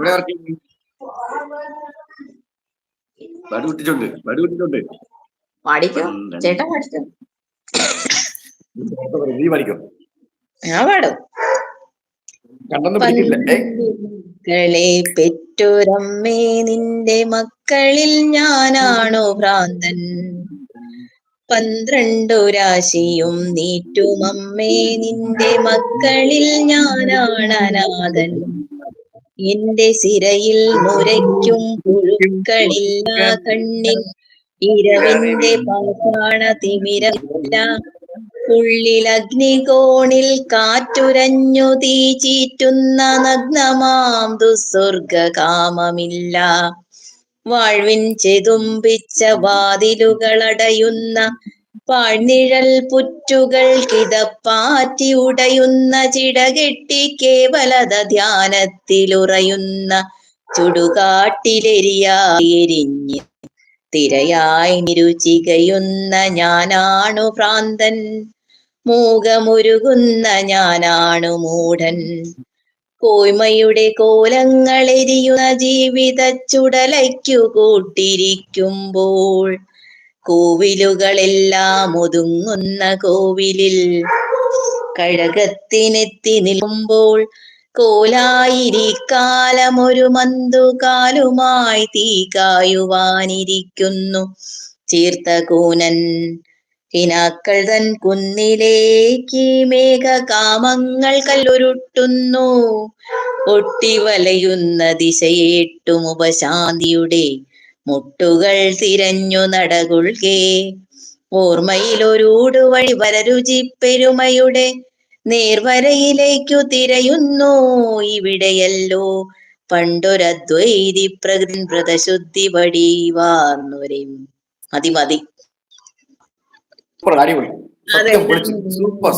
എവിടെ വർക്ക് ചെയ്യുന്നു? വടി കുട്ടിട്ടുണ്ട്. പാടിക്കോ ചേട്ടാ, പാടിക്കോ. നീ പഠിക്കോ? ഞാൻ പാടും. കണ്ടൊന്നും പിടിക്കില്ല. മക്കളെ പെറ്റൊരമ്മേ, നിന്റെ മക്കളിൽ ഞാനാണോ ഭ്രാന്തൻ? 12 രാശിയും നീറ്റുമമ്മേ, നിന്റെ മക്കളിൽ ഞാനാണ് അനാഥൻ. എന്റെ സിരയിൽ നുരയ്ക്കും പുഴുക്കളില്ല കണ്ണിൻ, ഇരവിന്റെ പാഷാണ തിമിരമില്ല. ഉള്ളിൽ അഗ്നികോണിൽ കാറ്റുരഞ്ഞു തീ ചീറ്റുന്ന നഗ്നമാം ദുസ്വർഗ കാമമില്ല. വാഴ്വിൻ ചെതുമ്പിച്ച വാതിലുകളടയുന്ന പാഴ്നിഴൽ പുറ്റുകൾ കിതപ്പാറ്റി ഉടയുന്ന ചിടകെട്ടി കേവലത ധ്യാനത്തിലുറയുന്ന ചുടുകാട്ടിലെരിയായെരിഞ്ഞ് തിരയായി നിരുചികയുന്ന ഞാനാണു ഭ്രാന്തൻ. മൂകമുരുകുന്ന ഞാനാണു മൂഢൻ. കോയ്മയുടെ കോലങ്ങളെരിയുന്ന ജീവിത ചുടലയ്ക്കു കൂട്ടിരിക്കുമ്പോൾ കോവിലുകളെല്ലാം ഒതുങ്ങുന്ന കോവിലിൽ കഴകത്തിനെത്തി നിൽക്കുമ്പോൾ കോലായിരിക്കാലം ഒരു മന്തുകാലുമായി തീ കായുവാനിരിക്കുന്നു ചീർത്ത കൂനൻ. കിനാക്കൾ തൻ കുന്നിലേക്ക് മേഘകാമങ്ങൾ കല്ലുരുട്ടുന്നു. ഒട്ടിവലയുന്ന ദിശയേട്ടും ഉപശാന്തിയുടെ മുട്ടുകൾ തിരഞ്ഞു നടകുൾകെ. ഓർമ്മയിലൊരൂടുവഴി വരരുചിപ്പെരുമയുടെ നേർവരയിലേക്കു തിരയുന്നു. ഇവിടെയല്ലോ പണ്ടൊരദ്വൈതി വ്രതശുദ്ധി വടിവാർന്നൊരേ. മതി. അടിപൊളി. സൂപ്പർ.